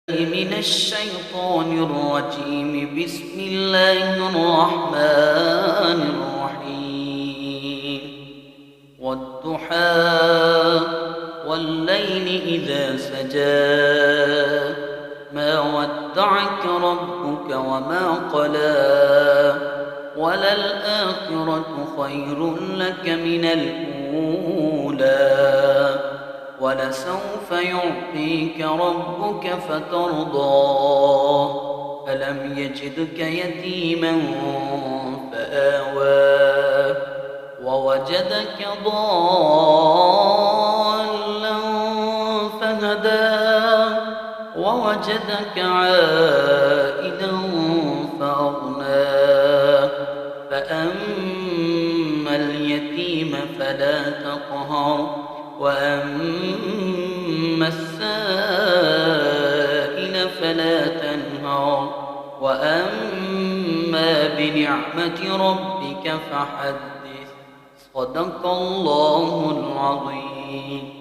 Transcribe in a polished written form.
من الشيطان الرجيم. بسم الله الرحمن الرحيم. والضحى والليل إذا سجى ما ودعك ربك وما قلى وللآخرة خير لك من الأولى ولسوف يعطيك ربك فترضى ألم يجدك يتيما فآوى ووجدك ضالا فهدى ووجدك عائلا فأغنى فأما اليتيم فلا تقهر وأما السائل فلا تنهر وأما بنعمة ربك فحدث. صدق الله العظيم.